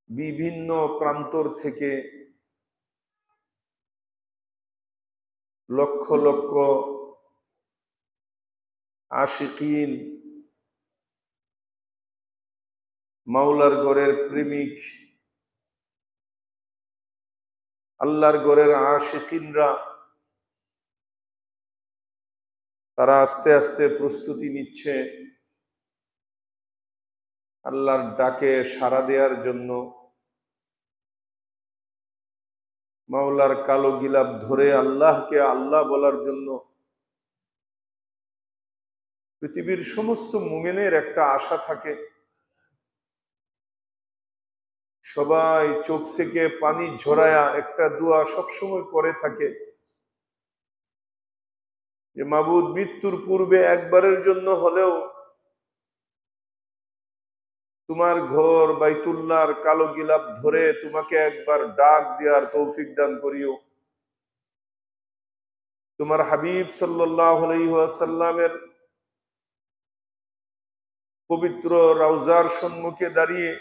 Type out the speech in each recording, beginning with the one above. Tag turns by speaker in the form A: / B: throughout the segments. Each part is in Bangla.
A: বিভিন্ন প্রান্তর থেকে লক্ষ লক্ষ আশিকিন, মাওলার ঘরের প্রেমিক, আল্লাহর ঘরের আশিকিনরা তারা আস্তে আস্তে প্রস্তুতি নিচ্ছে আল্লাহর ডাকে সাড়া দেওয়ার জন্য, মাওলার কালো গিলাপ ধরে আল্লাহকে আল্লাহ বলার জন্য। পৃথিবীর সমস্ত মুমিনের একটা আশা থাকে, সবাই চোখ থেকে পানি ঝরায়া একটা দোয়া সবসময় করে থাকে যে মাবুদ, মৃত্যুর পূর্বে একবারের জন্য হলেও তোমার ঘর বাইতুল্লাহর কালো গিলাপ ধরে তোমাকে একবার ডাক দেওয়ার তৌফিক দান করিও। তোমার হাবিব সাল্লাল্লাহু আলাইহি ওয়াসাল্লামের পবিত্র রওজার সম্মুখে দাঁড়িয়ে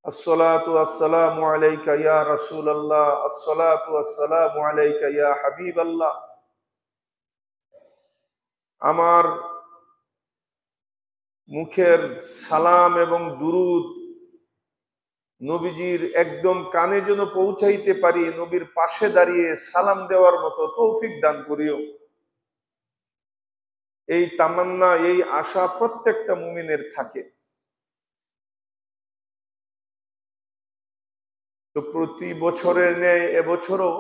A: আসসালাতু আসসালামু আলাইকা ইয়া রাসূলুল্লাহ, আসসালাতু আসসালামু আলাইকা ইয়া হাবিবাল্লাহ, আমার মুখের সালাম এবং দুরুদ নবীজির একদম কানে যেন পৌঁছাইতে পারি, নবীর পাশে দাঁড়িয়ে সালাম দেওয়ার মতো তৌফিক দান করিও। এই তামান্না, এই আশা প্রত্যেকটা মুমিনের থাকে। তো প্রতি বছরের ন্যায় এবছরও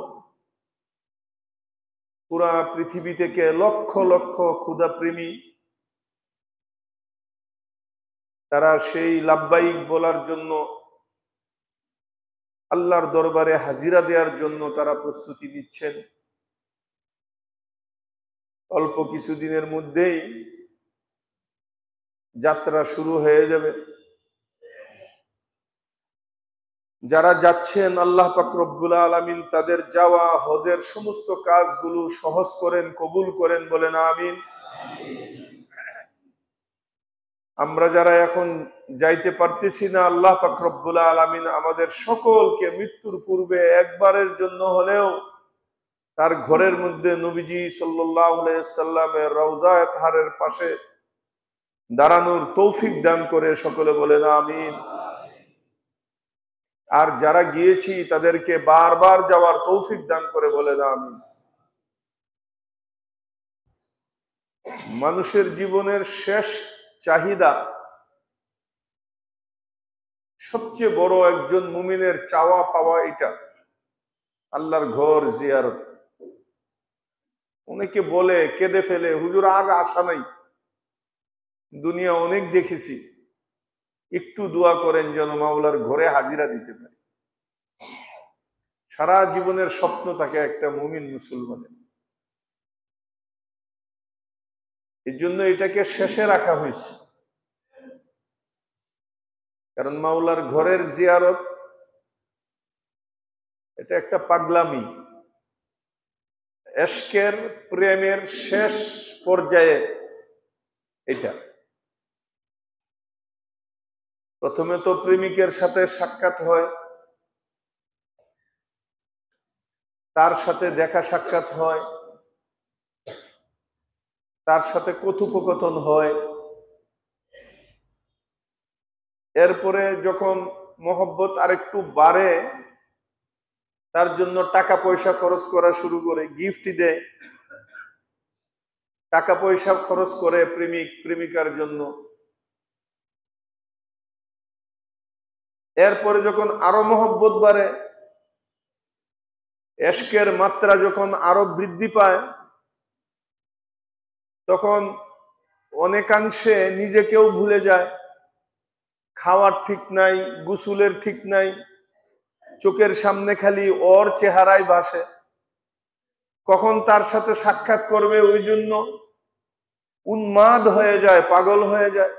A: পুরা পৃথিবী থেকে লক্ষ লক্ষ ক্ষুধাপ্রেমী তারা সেই লাব্বাইক বলার জন্য, আল্লাহর দরবারে হাজিরা দেওয়ার জন্য তারা প্রস্তুতি নিচ্ছেন। অল্প কিছুদিনের মধ্যেই যাত্রা শুরু হয়ে যাবে। যারা যাচ্ছেন আল্লাহ পাক রব্বুল আলামিন তাদের যাওয়া হজের সমস্ত কাজগুলো সহজ করেন, কবুল করেন, বলেন আমিন। আমরা যারা এখন যাইতে পারতেছি না, আল্লাহ পাক রব্বুল আলামিন আমাদের সকলকে মৃত্যুর পূর্বে একবারের জন্য হলেও তার ঘরের মধ্যে নবীজি সাল্লাল্লাহু আলাইহি সাল্লামের রওজায়ে তাহারের পাশে দাঁড়ানোর তৌফিক দান করে, সকলে বলেন আমিন। আর যারা গিয়েছি তাদেরকে বারবার যাওয়ার তৌফিক দান করে, বলেন আমিন। মানুষের জীবনের শেষ চাহিদা, সবচেয়ে বড় একজন মুমিনের চাওয়া পাওয়া এটা আল্লাহর ঘর জিয়ারত। অনেকে বলে, কেঁদে ফেলে, হুজুর আর আশা নাই, দুনিয়া অনেক দেখেছি, একটু দোয়া করেন যেন মাওলার ঘরে হাজিরা দিতে পারে। সারা জীবনের স্বপ্ন থাকে একটা মুমিন মুসলমানের। এই জন্য এটাকে শেষে রাখা হয়েছে, কারণ মাওলার ঘরের জিয়ারত এটা একটা পাগলামি, এশকের প্রেমের শেষ পর্যায়ে। এটা প্রথমে তো প্রেমিকের সাথে সাক্ষাৎ হয়, তার সাথে দেখা সাক্ষাৎ হয়, তার সাথে কথোপকথন হয়। এরপরে যখন মহব্বত আরেকটু বাড়ে, তার জন্য টাকা পয়সা খরচ করা শুরু করে, গিফট দেয়, টাকা পয়সা খরচ করে প্রেমিক প্রেমিকার জন্য। এরপরে যখন আরো মহব্বত বাড়ে, এশকের মাত্রা যখন আরো বৃদ্ধি পায়, তখন অনেকাংশে নিজেকেও ভুলে যায়। খাওয়ার ঠিক নাই, গোসলের ঠিক নাই, চোখের সামনে খালি ওর চেহারাই ভাসে। কখন তার সাথে সাক্ষাৎ করবে ওই জন্য উন্মাদ হয়ে যায়, পাগল হয়ে যায়।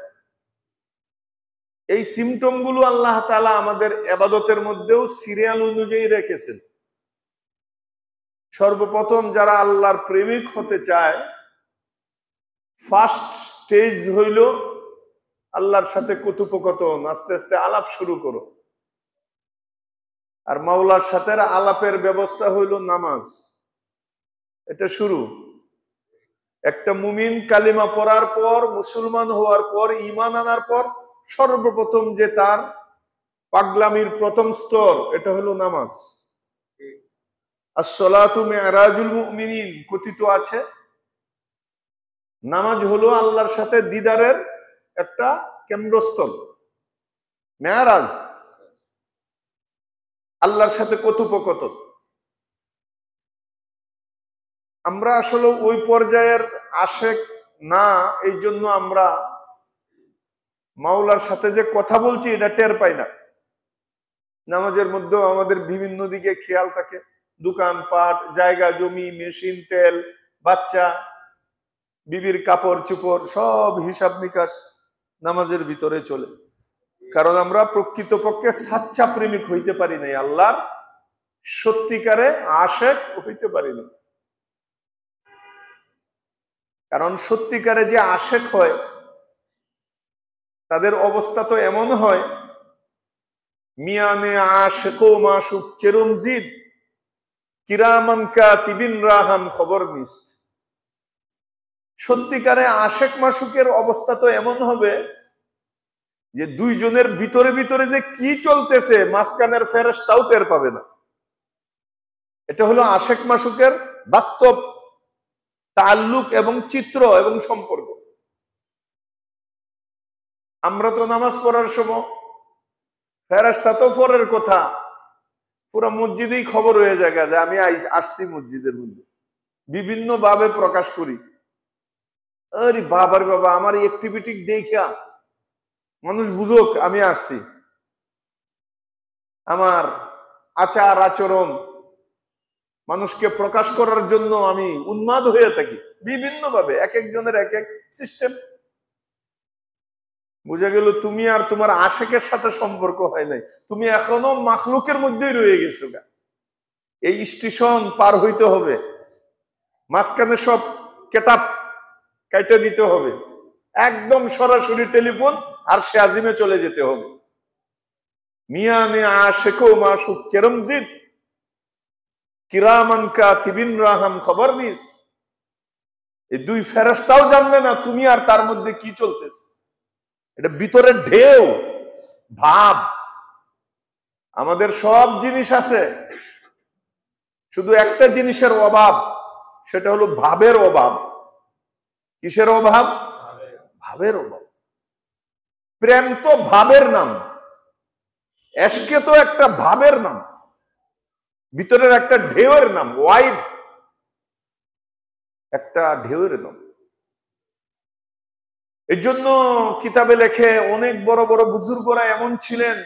A: এই সিমটম গুলো আল্লাহ তাআলা আমাদের ইবাদতের মধ্যেও সিরিয়াল অনুযায়ী রেখেছেন। সর্বপ্রথম যারা আল্লাহর প্রেমিক হতে চায়, ফার্স্ট স্টেজ হইল আল্লাহর সাথে কথোপকথন, আস্তে আস্তে আলাপ শুরু করো। আর মাওলার সাথে আলাপের ব্যবস্থা হইল নামাজ। এটা শুরু। একটা মুমিন কালিমা পড়ার পর, মুসলমান হওয়ার পর, ঈমান আনার পর সর্বপ্রথম যে তার পাগলামির প্রথম স্তর, এটা হলো নামাজ। as-salatu mi'rajul mu'minin কথিত আছে, নামাজ হলো আল্লাহর সাথে দিদারের একটা কেন্দ্রস্থল। মেরাজ, আল্লাহর সাথে কথোপকথন। আমরা আসলে ওই পর্যায়ের আশেক না, এই জন্য আমরা মাওলার সাথে যে কথা বলছি এটা টের পাই না। নামাজের মধ্যেও আমাদের বিভিন্ন দিকে খেয়াল থাকে, দোকানপাট, জায়গা জমি, মেশিন, তেল, বাচ্চা, বিবির কাপড় চোপড়, সব হিসাব নিকাশ নামাজের ভিতরে চলে। কারণ আমরা প্রকৃতপক্ষে সাচ্চা প্রেমিক হইতে পারি নাই, আল্লাহর সত্যিকারে আশেক হইতে পারি নাই। কারণ সত্যিকারে যে আশেক হয় তাদের অবস্থা তো এমন হয়, মিয়ানে আশেক ও মাসুক চেরুমজিদ কিরামান কাতিবিন রাহান খবর নিস্ত। সত্যিকারে আশেক মাসুকের অবস্থা তো এমন হবে যে দুইজনের ভিতরে ভিতরে যে কি চলতেছে মাঝখানের ফেরেশতাও টের পাবে না। এটা হলো আশেক মাসুকের বাস্তব তাল্লুক এবং চিত্র এবং সম্পর্ক। আমরা তো নামাজ পড়ার সময় ফেরেশতা তো পরের কথা, পুরো মসজিদেই খবর হয়ে যায় যে আমি আসছি মসজিদের মধ্যে, বিভিন্ন ভাবে প্রকাশ করি। আরে বাবার বাবা, আমার অ্যাক্টিভিটি দেখা মানুষ বুঝুক আমি আসছি। আমার আচার আচরণ মানুষকে প্রকাশ করার জন্য আমি উন্মাদ হয়ে থাকি বিভিন্ন ভাবে, এক একজনের এক এক সিস্টেম। বুঝা গেল তুমি আর তোমার আশেকের সাথে সম্পর্ক হয় নাই, তুমি এখনো মাখলুকের মধ্যেই রয়ে গেছো। এই স্টেশন পার হইতে হবে, মাঝখানে সব কেটাপ কাইটে দিতে হবে, একদম সরাসরি টেলিফোন আর সে আজিমে চলে যেতে হবে। মিয়ানে আশেকো মাসুক চেরমজিদ কিরামান কাতিবিন রাহাম খবর নিস। এই দুই ফেরেশতাও জানবে না তুমি আর তার মধ্যে কি চলতেছে। এটা ভিতরের ঢেউ, ভাব। আমাদের সব জিনিস আছে, শুধু একটা জিনিসের অভাব, সেটা হলো ভাবের অভাব। কিসের অভাব? ভাবের অভাব। প্রেম তো ভাবের নাম, এশকে তো একটা ভাবের নাম, ভিতরের একটা ঢেউয়ের নাম, ওয়াইব একটা ঢেউয়ের নাম। এর জন্য কিতাবে লেখে অনেক বড় বড় বুজুর্গরা এমন ছিলেন,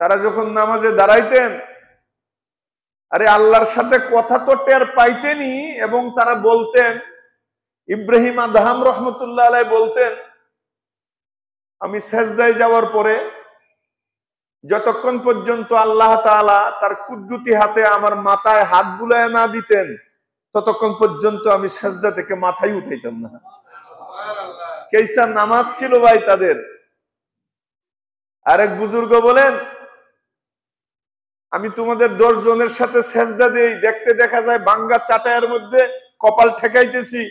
A: তারা যখন নামাজে দাঁড়াইতেন, আরে আল্লাহর সাথে কথা তো টের পাইতেনই, এবং তারা বলতেন, ইব্রাহিম আদহাম রহমতুল্লাহ আলাই বলতেন, আমি সেজদায় যাওয়ার পরে যতক্ষণ পর্যন্ত আল্লাহ তাআলা তার কুদরতি হাতে আমার মাথায় হাত বুলায় না দিতেন ততক্ষণ পর্যন্ত আমি সেজদা থেকে মাথায় উঠাইতাম না। কেইসা নামাজ ছিল ভাই তাদের। আরেক বুজুর্গ বলেন, আমি তোমাদের 10 জনের সাথে সেজদা দেই, দেখতে দেখা যায় ভাঙ্গা চাটাইয়ের মধ্যে কপাল ঠেকাইতেছি,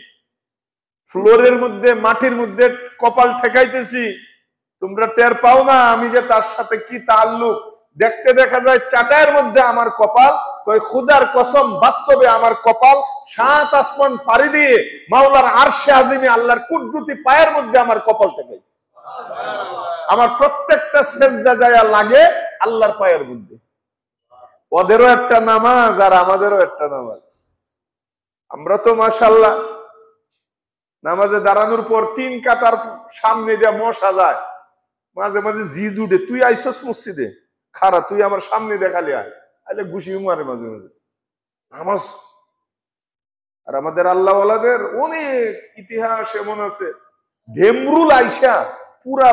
A: ফ্লোরের মধ্যে মাটির মধ্যে কপাল ঠেকাইতেছি, তোমরা টের পাও না আমি যে তার সাথে কি তাল্লুক। দেখতে দেখা যায় চাটাইয়ের মধ্যে আমার কপাল, কই খুদার কসম বাস্তবে আমার কপাল 7 আসমান পাড়ি দিয়ে মাওলার আরশে আজিমে আল্লাহর কুদরতি পায়ের মধ্যে আমার কপাল ঠেকাই। আমার প্রত্যেকটা সেজদা যায় লাগে আল্লাহর পায়ের মধ্যে। ওদেরও একটা নামাজ আর আমাদেরও একটা নামাজ। আমরা তো মাশাআল্লাহ নামাজে দাঁড়ানোর পর 3 কাতার সামনে দিয়ে মশা যায়, মাঝে মাঝে জিদ উঠে, তুই আইসস মসজিদে, খারা তুই আমার সামনে দেখালি আয়, আইলে ঘুষি মারে মাঝে মাঝে নামাজ। আর আমাদের আল্লাহওয়ালাদের অনেক ইতিহাস এমন আছে, ঘেমরুল আইসা পুরা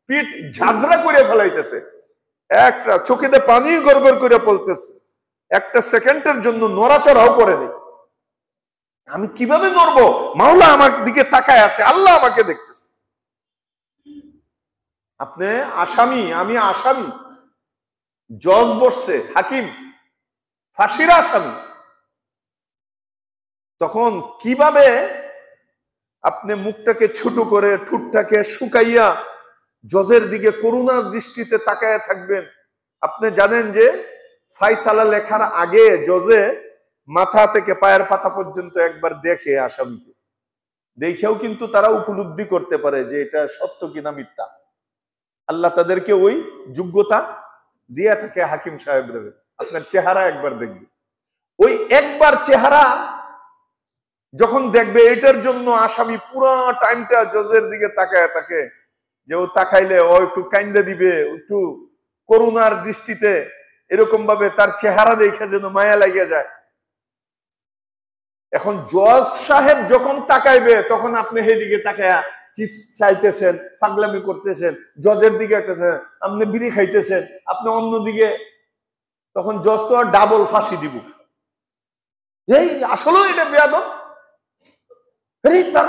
A: পিঠ ঝাঁঝরা করে ফেলাইতেছে, একটা চোখেতে পানি গড়গড় করে পড়তেছে, একটা সেকেন্ডের জন্য নড়াচড়াও করেনি। আমি কিভাবে নড়বো? মাওলা আমার দিকে তাকায় আছে, আল্লাহ আমাকে দেখতেছে। আপনি আসামি, আমি আসামি, জজ বসছে, হাকিম ফাঁসির আসামি। তখন কিভাবে আপনি মুখটাকে ছোট করে ঠোঁটটাকে শুকাইয়া জজের দিকে করুণার দৃষ্টিতে তাকায় থাকবেন? আপনি জানেন যে ফাইসালা লেখার আগে জজে মাথা থেকে পায়ের পাতা পর্যন্ত একবার দেখে আসামিকে, দেখেও কিন্তু তারা উপলব্ধি করতে পারে যে এটা সত্য কিনা মিথ্যা। আল্লাহ তাদেরকে ওই যোগ্যতা দিয়ে থাকে। হাকিম সাহেবরা আপনার চেহারা একবার দেখবে, ওই একবার চেহারা যখন দেখবে, এটার জন্য আসামি পুরো টাইমটা জজের দিকে তাকায় থাকে, যে ও তাকাইলে ও একটু কাইন্দা দিবে, একটু করুণার দৃষ্টিতে এরকম ভাবে তার চেহারা দেখে যেন মায়া লাগিয়ে যায়। এখন জজ সাহেব যখন তাকাইবে তখন আপনি সেদিকে তাকায়া চিপস চাইতেছেন, পাগলামি করতেছেন, জজের দিকে আপনি বিড়ি খাইতেছেন, আপনি অন্যদিকে, তখন জজ তো আর ডাবল ফাঁসি দিব। এই আসলে এটা বেয়াদব, তার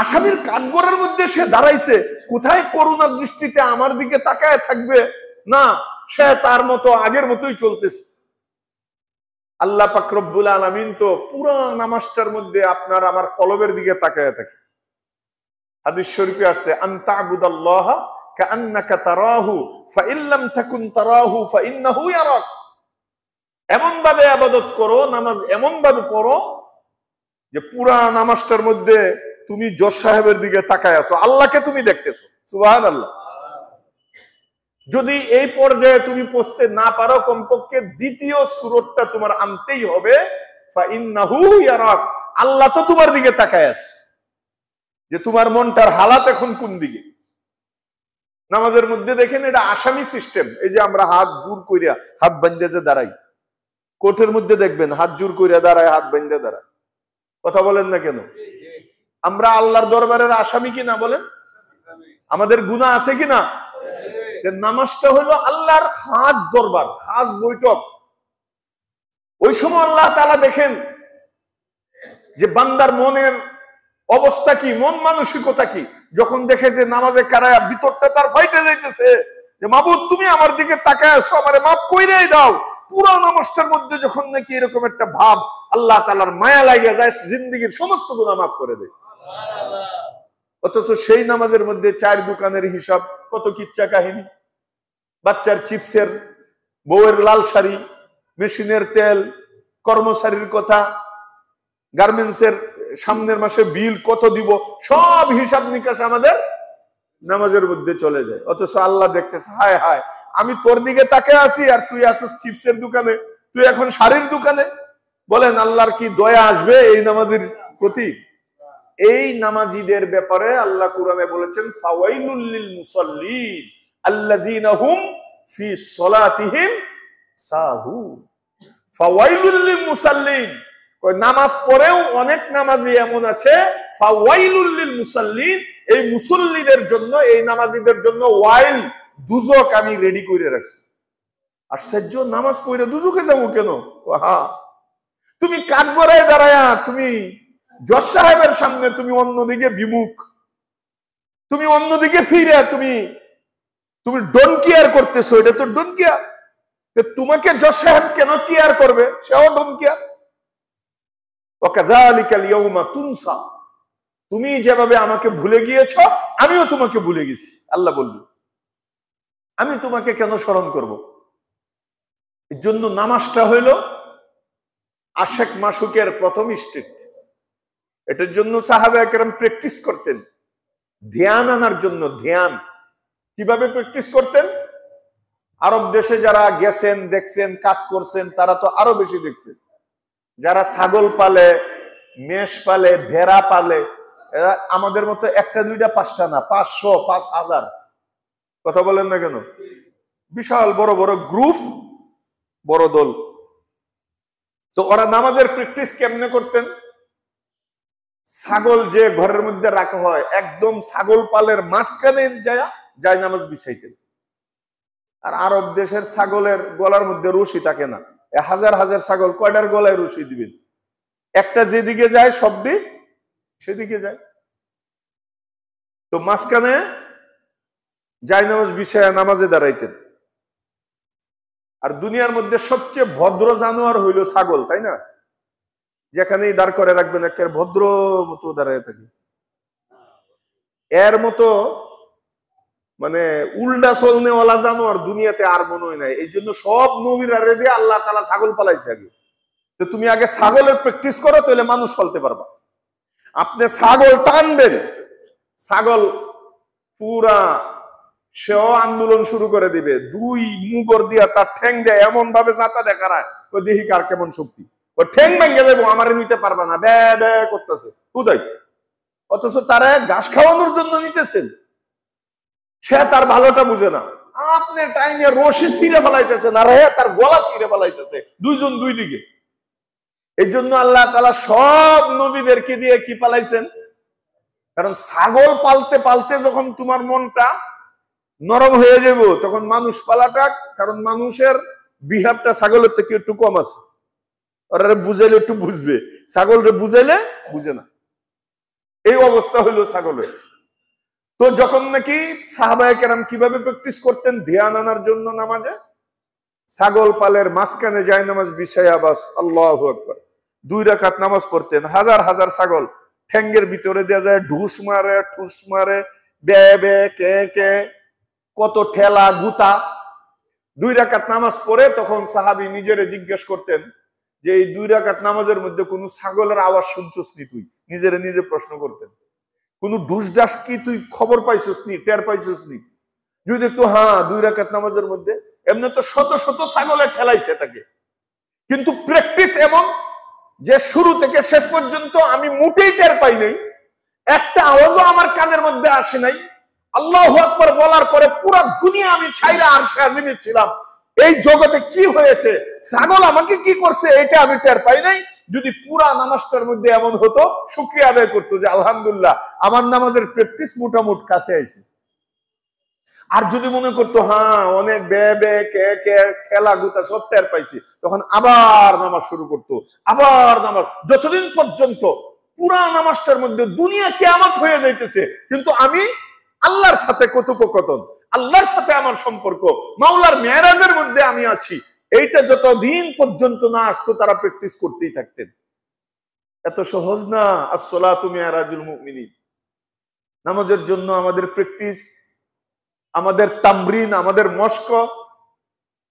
A: আসামির কাঠগড়ের মধ্যে সে দাঁড়াইছে, কোথায় করুণার দৃষ্টিতে আমার দিকে তাকায় থাকবে না, সে তার মতো আগের মতোই চলতেছে। আল্লাহ পাক রব্বুল আলামিন তো পুরো নামাজটার মধ্যে আপনার আমার কলবের দিকে তাকায় থাকে। হাদিস শরীফে আছে, আনতা'বুদাল্লাহ কাআন্নাকা তারাহু ফাইন লাম তাকুন তারাহু ফাইন্নাহু ইয়ারাক। এমন ভাবে ইবাদত করো, নামাজ এমন ভাবে পড়ো যে পুরা নামাজটার মধ্যে তুমি জজ সাহেবের দিকে তাকায় আছো, আল্লাহকে তুমি দেখতেছো। সুবহানাল্লাহ। যদি এই পর্যায়ে তুমি পৌঁছতে না পারো, কমপক্ষে দ্বিতীয় সূরতটা তোমার আনতেই হবে, ফাইন্নাহু ইয়ারাক। আল্লাহ তো তোমার দিকে তাকায় আছে, যে তোমার মনটার হালাত এখন কোন দিকে। নামাজের মধ্যে দেখেন এটা আসামি সিস্টেম। এই যে আমরা হাত জোর কইরা, হাত বাঁধে যে দাঁড়াই, কোর্টের মধ্যে দেখবেন হাত জোর কইরা দাঁড়ায়, হাত বাঁধে দাঁড়ায়। কথা বলেন না কেন? আমরা আল্লাহর দরবারের আসামি কিনা বলেন? আমাদের গুনাহ আছে কিনা? নামাজটা হলো আল্লাহর খাস দরবার, খাস বৈঠক। ওই সময় আল্লাহ তাআলা দেখেন যে বান্দার মনের অবস্থা কি, মন মানসিকতা কি। যখন দেখে যে নামাজে কারায়া ভিতরটা তার ফাইটে যাইতেছে, যে মাবুদ তুমি আমার দিকে তাকায় আছো, আমারে মাফ কইরাই দাও, পুরো নামাজটার মধ্যে যখন নাকি এরকম একটা ভাব, আল্লাহ তাআলার মায়া লাগে যায়, জিন্দেগীর সমস্ত গুনাহ মাফ করে দেয়। অথচ সেই নামাজের মধ্যে চার দোকানের হিসাব, কত কিচ্ছা কাহিনী, বাচ্চার চিপসের, বউয়ের লাল শাড়ি, মেশিনের তেল, কর্মচারীর কথা, গার্মেন্টসের সামনের মাসে বিল কত দিব, সব হিসাব নিকাশ আমাদের নামাজের মধ্যে চলে যায়। অথচ আল্লাহ দেখতেছে, হায় হায়, আমি তোর দিকে তাকিয়ে আছি আর তুই আসিস চিপসের দোকানে, তুই এখন শাড়ির দোকানে। বলেন আল্লাহর কি দয়া আসবে এই নামাজের প্রতি? এই নামাজীদের ব্যাপারে আল্লাহ কোরআনে বলেছেন, ফাওয়াইলুল লিল মুসাল্লিন আল্লাযীনা হুম ফি সলাতিহিম সাহুন। ফাওয়াইলুল লিল মুসাল্লিন, নামাজ পড়েও অনেক নামাজি এমন আছে, ফাওয়াইলুল লিল মুসাল্লিন, এই মুসল্লিদের জন্য, এই নামাজীদের জন্য ওয়াইল, দুজক আমি রেডি করে রাখছি। আশ্চর্য, নামাজ পড়ে দুজকে যাবো কেন? তুমি কাঠগড়ায় দাঁড়ায়া, তুমি জজ সাহেবের সামনে, তুমি অন্যদিকে বিমুখ, তুমি অন্যদিকে ফিরে, তুমি ডোন্ট কেয়ার করতেছো। এটা তো ডোন্ট কেয়ার। তোমাকে জজ সাহেব কেন কেয়ার করবে? সেও ডোন্ট কেয়ার। তুমি যেভাবে আমাকে ভুলে গিয়েছ, আমিও তোমাকে ভুলে গেছি। আল্লাহ বলল, আমি তোমাকে কেন স্মরণ করব? এর জন্য নামাজটা হইল আশেক মাসুকের প্রথম স্টেজ। এটার জন্য সাহাবায়ে কেরাম প্র্যাকটিস করতেন, ধ্যান আনার জন্য। ধ্যান কিভাবে প্র্যাকটিস করতেন? আরব দেশে যারা গেছেন, দেখছেন, কাজ করছেন, তারা তো আরো বেশি দেখছেন। যারা ছাগল পালে, মেষ পালে, ভেড়া পালে, এরা আমাদের মতো একটা দুইটা পাঁচটা না, 500 5000। কথা বলেন না কেন? বিশাল বড় বড় গ্রুপ, বড় দল। তো ওরা নামাজের প্র্যাকটিস কেমনে করতেন? ছাগল যে ঘরের মধ্যে রাখা হয়, একদম ছাগল পালের মাঝখানে যায় নামাজ বিছাইতেন। আর আরব দেশের ছাগলের গলার মধ্যে রশি থাকে না। হাজার হাজার ছাগল, কয়টার গলায় রশি দিবেন? একটা যেদিকে যায় সবটি সেদিকে যায়। তো মাঝখানে জায়নামাজ বিছায়া নামাজে দাঁড়াইতেন। আর দুনিয়ার মধ্যে সবচেয়ে ভদ্র জানোয়ার হইল ছাগল, তাই না? যেখানেই দাঁড় করে রাখবেন একের ভদ্র মতো দাঁড়ায় থাকে। এর মতো মানে উল্টা চলনেওয়ালা জানোয়ার দুনিয়াতে আর মনে হয় নাই। এই জন্য সব নবীরা রেডি আল্লাহ তাআলা ছাগল পালাইছে আগে। তো তুমি আগে ছাগলের প্র্যাকটিস করো, তাহলে মানুষ পালতে পারবা। আপনি ছাগল টানবেন, ছাগল পুরা সেও আন্দোলন শুরু করে দিবে। দুই মুগর দিয়া তার ঠ্যাং দেয়, এমন ভাবে যাতা দেখায় ওই দেখি কার কেমন শক্তি। ওই ঠ্যাং ভেঙে দেবো, আমারে নিতে পারবা না, ব্যা ব্যা করতেছে কোথায়। অথচ তারা ঘাস খাওয়ানোর জন্য নিতেছেন, সে তার ভালোটা বুঝে না। আপনি টাইমে রশি ছিঁড়ে ফেলাইতেছেন আর তার গলা ছিঁড়ে ফেলাইতেছে, দুইজন দুই দিকে। এই জন্য আল্লাহ তাআলা সব নবীদেরকে দিয়ে কি পালাইছেন? কারণ ছাগল পালতে পালতে যখন তোমার মনটা নরম হয়ে যাব, তখন মানুষ পালাটা, কারণ মানুষের বিহেভটা ছাগলের থেকে একটু কম আছে। ওরা বুঝাইলে একটু বুঝবে, ছাগলরে বুঝাইলে বুঝে না। এই অবস্থা হইল ছাগলের। তো যখন নাকি সাহাবায়ে কেরাম কিভাবে প্র্যাকটিস করতেন ধ্যান আনার জন্য নামাজে, ছাগল পালের মাঝখানে যায় নামাজ বিছায়া বাস আল্লাহু আকবার 2 রাকাত নামাজ পড়তেন। হাজার হাজার ছাগল ঠ্যাঙ্গের ভিতরে দেওয়া যায়, ঢুস মারে ঠুস মারে, বে বে কে কে, কত ঠেলা গুতা। 2 রাকাত নামাজ পড়ে তখন সাহাবী নিজেরে জিজ্ঞেস করতেন যে এই 2 রাকাত নামাজের মধ্যে কোন ছাগলের আওয়াজ শুনছস নি? তুই নিজেরে নিজে প্রশ্ন করতেন। কোন ঢুস ডাস কি তুই খবর পাইছস নি, টের পাইছস নি? যদি একটু হ্যাঁ 2 রাকাত নামাজের মধ্যে এমনি তো শত শত ছাগলের ঠেলাইছে তাকে, কিন্তু প্র্যাকটিস এমন যে শুরু থেকে শেষ পর্যন্ত আমি মোটেই টের পাই নাই, একটা আওয়াজও আমার কানের মধ্যে আসে নাই। আল্লাহু আকবার বলার পরে পুরো দুনিয়া আমি ছাইরা আরশে আজিমে ছিলাম। এই জগতে কি হয়েছে, ছাগল আমাকে কি করছে, এটা আমি টের পাই নাই। যদি পুরা নামাজটার মধ্যে এমন হতো, শুকরিয়া আদায় করতো যে আলহামদুলিল্লাহ আমার নামাজের প্র্যাকটিস মোটামুটি কাছে আইছে। আর যদি মনে করতো হ্যাঁ অনেক বে বে কে কে খেলা গুতা সব টের পাইছি, তখন আবার নামাজ শুরু করতো, আবার নামাজ, যতদিন পর্যন্ত পুরা নামাজটার মধ্যে দুনিয়া কিয়ামত হয়ে যাইতেছে, কিন্তু আমি আল্লাহর সাথে কথোপকথন, আল্লাহর সাথে আমার সম্পর্ক, মাওলার মেরাজের মধ্যে আমি আছি, এইটা যতদিন পর্যন্ত না আসতো তারা প্র্যাকটিস করতেই থাকতেন। এত সহজ না আসসালাতু মিরাজুল মুমিনিন। নামাজের জন্য আমাদের প্র্যাকটিস, আমাদের তামরিন, আমাদের মশক।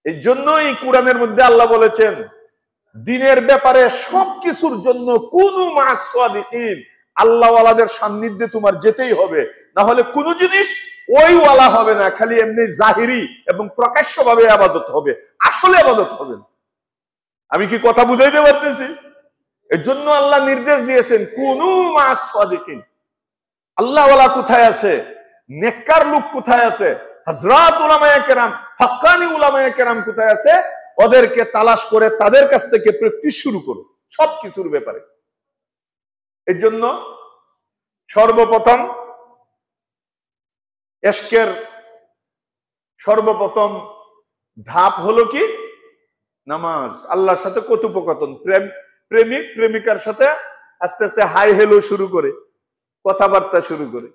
A: এই জন্যই কোরআনের মধ্যে আল্লাহ বলেছেন দিনের ব্যাপারে সবকিছুর জন্য কুনু মা'আস সাদিকিন, আল্লাহ ওয়ালাদের সান্নিধ্যে তোমার যেতেই হবে, না হলে কোন জিনিস ওই ওয়ালা হবে না, খালি এমনি জাহিরি এবং প্রকাশ্যভাবে ইবাদত হবে, আসলে ইবাদত হবে না। আমি কি কথা বুঝাইতে পারতেছি? এর জন্য আল্লাহ নির্দেশ দিয়েছেন কুনু মা'আস সাদিকিন। আল্লাহ ওয়ালা কোথায় আছে, নেককার লোক কোথায় আছে, হযরত উলামায়ে কেরাম, হাক্কানি উলামায়ে কেরাম কোথায় আছে, ওদেরকে তালাশ করে তাদের কাছ থেকে প্র্যাকটিস শুরু করো সবকিছুর ব্যাপারে। এর জন্য সর্বপ্রথম ইশকের সর্বপ্রথম ধাপ হলো কি? নামাজ, আল্লাহর সাথে কথোপকথন। প্রেমিক প্রেমিকার সাথে আস্তে আস্তে হাই হেলো শুরু করে, কথাবার্তা শুরু করে।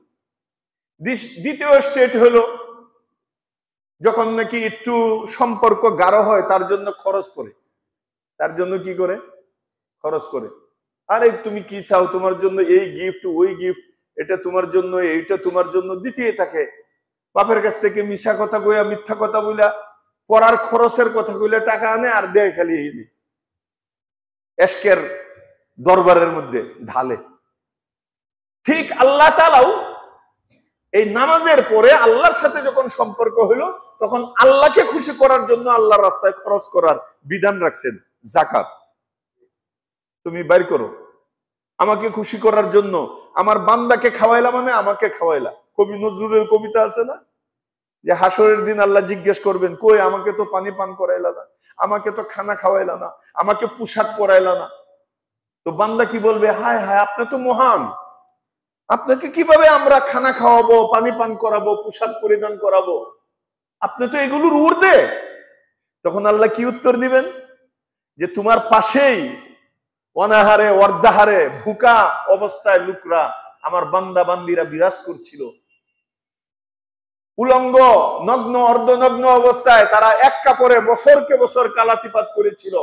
A: দ্বিতীয় স্টেজ হলো যখন নাকি একটু সম্পর্ক গাঢ় হয়, তার জন্য খরচ করে। তার জন্য কি করে? খরচ করে। আরে তুমি কি চাও, তোমার জন্য এই গিফট, ওই গিফট, এটা তোমার জন্য, এইটা তোমার জন্য, দিতেই থাকে। বাপের কাছ থেকে মিশা কথা কইয়া, মিথ্যা কথা বইলা, পড়ার খরচের কথা কইলা টাকা আনে আর দেয় খালি এশকের দরবারের মধ্যে ঢালে। ঠিক আল্লাহ তাআলাও এই নামাজের পরে আল্লাহর সাথে যখন সম্পর্ক হইল, তখন আল্লাহকে খুশি করার জন্য আল্লাহর রাস্তায় খরচ করার বিধান রাখছেন। যাকাত তুমি বাইর করো, আমাকে খুশি করার জন্য। আমার বান্দাকে খাওয়াইলা মানে আমাকে খাওয়াইলা। কবি নজরুলের কবিতা আছে না, যে হাসরের দিন আল্লাহ জিজ্ঞেস করবেন, কই আমাকে তো পানি পান করাইলা না, আমাকে তো খানা খাওয়াইলা না, আমাকে পোশাক পরাইলা না। তো বান্দা কি বলবে? হায় হায়, আপনি তো মহান, আপনাকে কিভাবে আমরা খানা খাওয়াবো, পানি পান করাবো, পোশাক পরিধান করাবো, আপনি তো এগুলোর ঊর্ধ্বে। তখন আল্লাহ কি উত্তর দিবেন? যে তোমার পাশেই অনাহারে অর্ধাহারে ভুকা অবস্থায় লোকরা আমার বান্দা বান্দিরা বিরাজ করছিল। উলঙ্গ নগ্ন অর্ধনগ্ন অবস্থায় তারা এক কাপড়ে বছরকে বছর কালাতিপাত করেছিল।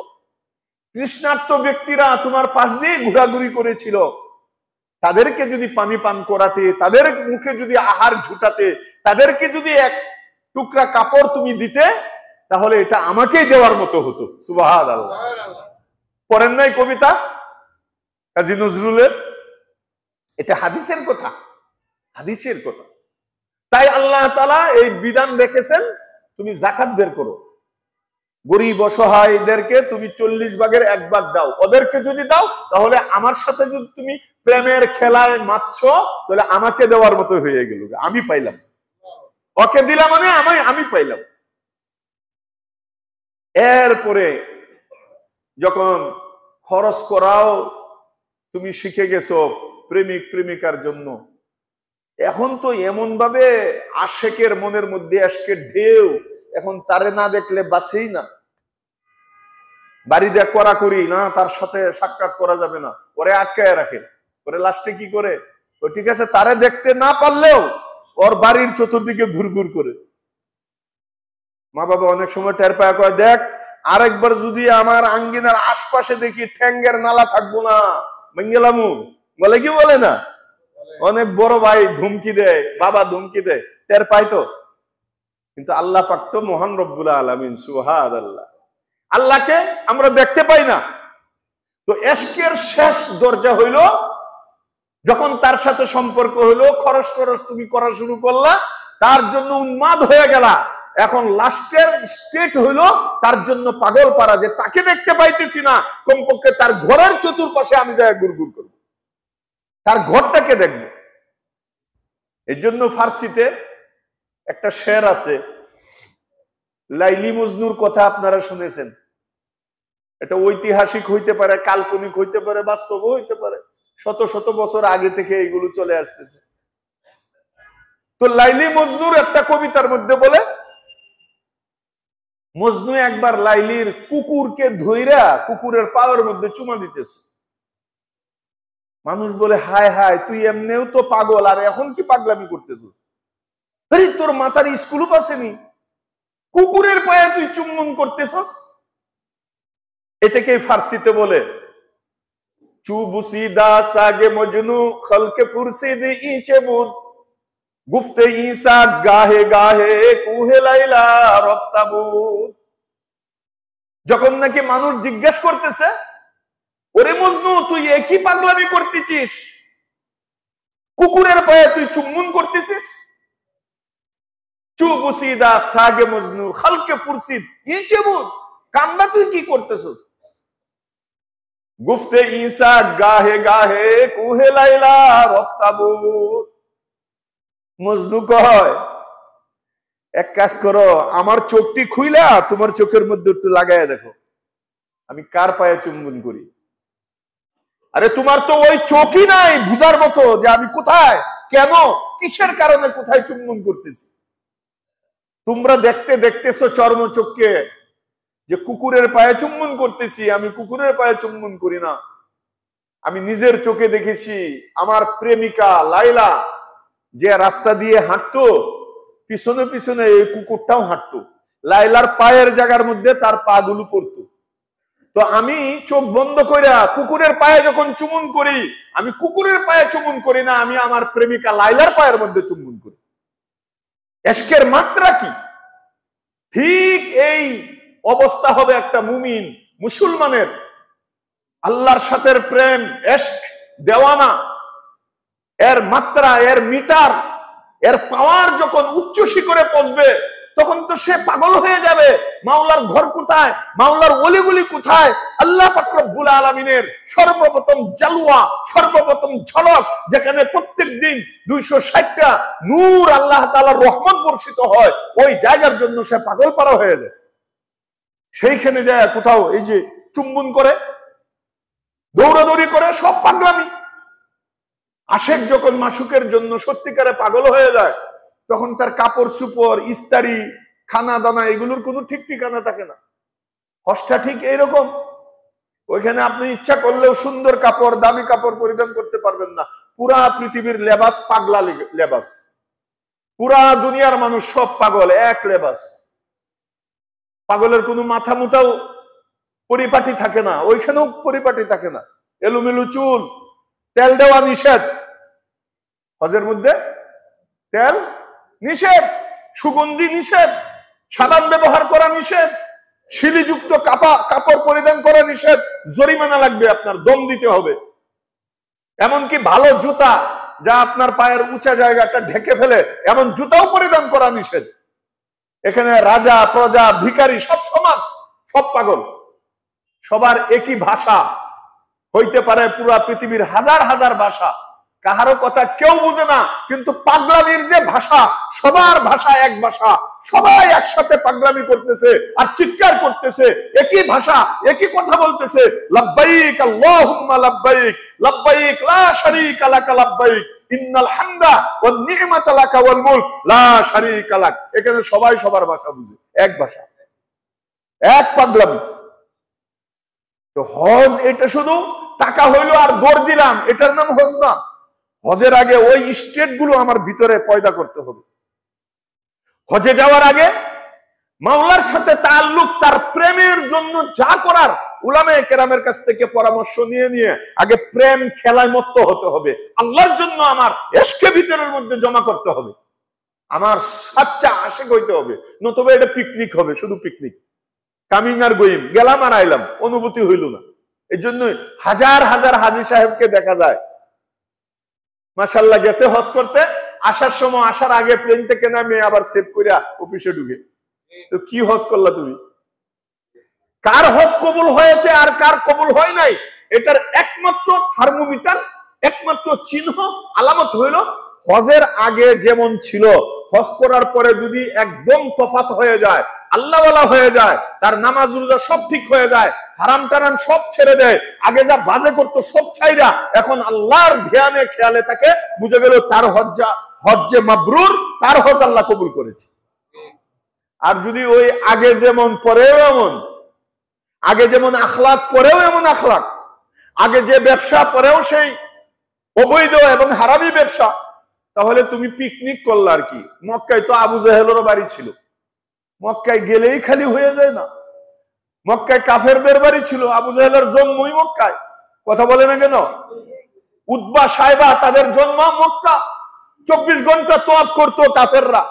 A: তৃষ্ণার্ত ব্যক্তিরা তোমার পাশ দিয়ে ঘোরাঘুরি করেছিল। তাদেরকে যদি পানি পান করাতে, তাদের মুখে যদি আহার ঝুটাতে, তাদেরকে যদি এক টুকরা কাপড় তুমি দিতে, তাহলে এটা আমাকেই দেওয়ার মতো হতো। সুবহানাল্লাহ। পড়েন নাই কবিতা কাজী নজরুলের? এটা হাদিসের কথা, হাদিসের কথা। তাই আল্লাহ তাআলা এই বিধান রেখেছেন, তুমি যাকাত বের করো। গরিব অসহায়দেরকে তুমি 40 ভাগের 1 ভাগ দাও। ওদেরকে যদি দাও, তাহলে আমার সাথে যদি তুমি প্রেমের খেলায় মাতছ, তাহলে আমাকে দেওয়ার মতো হয়ে গেল, আমি পাইলাম। ওকে দিলাম মানে আমি পাইলাম। এরপরে যখন খরচ করাও তুমি শিখে গেছো প্রেমিক প্রেমিকার জন্য, এখন তো এমন ভাবে আশেকের মনের মধ্যে আজকের ঢেউ, এখন তারে না দেখলে বাঁচেই না। বাড়ি দেখ করা করি না, তার সাথে সাক্ষাৎ করা যাবে না, ওরে আটকায় রাখে। ওরে লাস্টে কি করে, ও ঠিক আছে তারে দেখতে না পারলেও ওর বাড়ির চতুর্দিকে ঘুরঘুর করে। মা বাবা অনেক সময় টের পায়, কয় দেখ আরেকবার যদি আমার আঙ্গিনার আশপাশে দেখি ঠ্যাঙ্গের নালা থাকবো না, মেঙ্গেলামু বলে, কি বলে না? অনেক বড় ভাই ধুমকি দেয়, বাবা ধুমকি দেয়, টের পাই তো। কিন্তু আল্লাহ পাক তো মহান রব্বুল আলামিন, সুবহানাল্লাহ। আল্লাহকে আমরা দেখতে পাই না। তো এশকের শেষ দরজা হইল যখন তার সাথে সম্পর্ক হইলো, খরচ খরচ তুমি করা শুরু করলা, তার জন্য উন্মাদ হয়ে গেলা। এখন লাস্টের স্টেট হইলো তার জন্য পাগল পারা, যে তাকে দেখতে পাইতেছি না, কমপক্ষে তার ঘরের চতুর্পাশে আমি যাই গুড়গুড় করব, তার ঘরটাকে দেখব। এই জন্য ফার্সিতে একটা শের আছে, লাইলি মজনুর কথা আপনারা শুনেছেন। এটা ঐতিহাসিক হইতে পারে, কাল্পনিক হইতে পারে, বাস্তব হইতে পারে। শত শত বছর আগে থেকে এগুলো চলে আসতেছে। তো লাইলি মজনুর একটা কবিতার মধ্যে বলে, মজনু একবার লাইলির কুকুরকে ধইরা কুকুরের পায়ের মধ্যে চুমা দিতেছে। মানুষ বলে, হায় হায়, তুই এমনিও তো পাগল, আর এখন কি পাগলামি করতেছ? আরে তোর মাথার স্কুলও পাসেনি, কুকুরের পায়ে তুই চুম্বন করতেছস। এটাকে ফার্সিতে বলে চুবুসিদা সাগে মজনু খলকে ফুরসিদ ইচে বুদ গুফতে ঈসা গাহে গাহে কুহে লাইলা রফতাবুদ। যখন নাকি মানুষ জিজ্ঞেস করতেছে, ওরে মজনু তুই একই পাগলামি করতেছিস, কুকুরের পায়ে তুই চুম্বন করতেছিস। চুবুসিদা সাগে মজনু খলকে ফুরসিদ ইচে বুদ, কামটা তুই কি করতেছস? গুফতে ঈসা গাহে গাহে কুহে লাইলা রফতাবুদ। মজনু কয়, এক কাজ করো, আমার চোখটি খুইলা তোমার চোখের মধ্যে একটু লাগাইয়া দেখো, আমি কার পায়ে চুম্বন করি। আরে তোমার তো ওই চোখই নাই বুঝার মতো যে আমি কোথায়, কেন, কিসের কারণে কোথায় চুম্বন করতেছি। তোমরা দেখতে দেখতেছো চর্ম চোখকে যে কুকুরের পায়ে চুম্বন করতেছি, আমি কুকুরের পায়ে চুম্বন করি না। আমি নিজের চোখে দেখেছি আমার প্রেমিকা লাইলা যে রাস্তা দিয়ে হাঁটতো, পিছনে পিছনে এই কুকুরটাও হাঁটতো, লাইলার পায়ের জায়গার মধ্যে তার পা গুলো পড়তো। তো আমি চোখ বন্ধ করে কুকুরের পায়ে যখন চুম্বন করি, আমি কুকুরের পায়ে চুম্বন করি না, আমি আমার প্রেমিকা লাইলার পায়ের মধ্যে চুম্বন করি। এশকের মাত্রা কি! ঠিক এই অবস্থা হবে একটা মুমিন মুসলমানের। আল্লাহর সাথে প্রেম, এশক, দেওয়ানা, এর মাত্রা, এর মিটার, এর পাওয়ার যখন উচ্চ শিখরে পৌঁছবে, তখন তো সে পাগল হয়ে যাবে। মাওলার ঘর কোথায়, মাওলার ওলিগুলি কোথায়, আল্লাহ পাক রব্বুল আলামিনের সর্বপ্রথম জালুয়া, সর্বপ্রথম ঝলক, যেখানে প্রত্যেক দিন 260টা নূর আল্লাহ তাআলার রহমত বর্ষিত হয়, ওই জায়গার জন্য সে পাগল পারা হয়ে যায়। সেইখানে যায় কোথাও এই যে চুম্বন করে, দৌড়াদৌড়ি করে, সব পাগলামি। আশেক যখন মাসুকের জন্য সত্যিকারে পাগল হয়ে যায়, তখন তার কাপড় চুপড়, ইস্তারি, খানা দানা, এগুলোর কোনো ঠিক ঠিকানা থাকে না। হসটা ঠিক এইরকম। ওইখানে আপনি ইচ্ছা করলেও সুন্দর কাপড়, দামি কাপড় পরিধান করতে পারবেন না। পুরা পৃথিবীর লেবাস পাগলা লেবাস, পুরা দুনিয়ার মানুষ সব পাগল, এক লেবাস। পাগলের কোনো মাথা মুথাও পরিপাটি থাকে না, ওইখানেও পরিপাটি থাকে না, এলোমেলো চুল। তেল দেওয়া নিষেধ, হজের মধ্যে তেল নিষেধ, সুগন্ধি নিষেধ, সাবান ব্যবহার করা নিষেধ, শিলিযুক্ত কাপড় পরিধান করা নিষেধ, জরিমানা লাগবে, আপনার দম দিতে হবে। এমনকি ভালো জুতা যা আপনার পায়ের উঁচা জায়গাটা ঢেকে ফেলে এমন জুতাও পরিধান করা নিষেধ। এখানে রাজা প্রজা ভিখারি সব সমান, সব পাগল, সবার একই ভাষা হইতে পারে পুরা পৃথিবীর হাজার হাজার ভাষা, কাহারো কথা কেউ বুঝে না, কিন্তু পাগলামির যে ভাষা, সবার ভাষা এক ভাষা, সবাই একসাথে পাগলামি করতেছে আর চিৎকার করতেছে, একই ভাষা একই কথা বলতেছে, লাব্বাইক আল্লাহুম্মা লাব্বাইক, লাব্বাইক লা শারীকা লাক লাব্বাইক, ইন্নাল হামদা ওয়ান নি'মাতা লাকা ওয়াল মুলক লা শারীকা লাক। এখানে সবাই সবার ভাষা বুঝে, এক ভাষা, এক পাগলামি। তো হজ এটা শুধু টাকা হইলো আর দৌড় দিলাম, এটার নাম হজ না। হজের আগে ওই স্টেট গুলো আমার ভিতরে পয়দা করতে হবে। হজে যাওয়ার আগে মাওলার সাথে তাআল্লুক, তার প্রেমের জন্য যা করার উলামায়ে কেরামের কাছ থেকে পরামর্শ নিয়ে নিয়ে আগে প্রেম খেলায় মত্ত হতে হবে। আল্লাহর জন্য আমার ইশকে ভিতরের মধ্যে জমা করতে হবে, আমার সাচ্চা আশিক হইতে হবে, নতুবা এটা পিকনিক হবে, শুধু পিকনিক, কামিং আর গোয়িং, গেলাম আর আইলাম, অনুভূতি হইল না। এই জন্য হাজার হাজার হাজী সাহেবকে দেখা যায়, মাশাআল্লাহ গেছে হজ করতে, আসার সময়, আসার আগে প্লেন থেকে নামে আবার সেভ করে অফিসে ঢুকে। তো কি হজ করলা তুমি? কার হজ কবুল হয়েছে আর কার কবুল হয় নাই, এটার একমাত্র থার্মোমিটার, একমাত্র চিহ্ন আলামত হইল হজের আগে যেমন ছিল, হজ করার পরে যদি একদম তফাৎ হয়ে যায়, আল্লাহওয়ালা হয়ে যায়, তার নামাজ রোজা সব ঠিক হয়ে যায়, হারাম টারাম সব ছেড়ে দেয়, আগে যা বাজে করতো সব ছাইরা এখন আল্লাহর ধ্যানে খেয়ালে থাকে, বুঝে গেল তার হজ্জে মাবরুর, তার হজ আল্লাহ কবুল করেছে। আর যদি ওই আগে যেমন পরেও এমন, আগে যেমন আখলাক পরেও এমন আখলাক, আগে যে ব্যবসা পরেও সেই অবৈধ এবং হারামি ব্যবসা, তাহলে তুমি পিকনিক করলা আর কি। মক্কায় তো আবু জাহেলেরও বাড়ি ছিল, মক্কায় গেলেই খালি হয়ে যায় না, মক্কায় কাফেরদের বাড়ি ছিল, আবু জাহেলের জন্মই মক্কায়, কথা বলে না কেন? উতবা সাইবা তাদের জন্ম মক্কা, 24 ঘন্টা তওয়াফ করতো কাফেররা।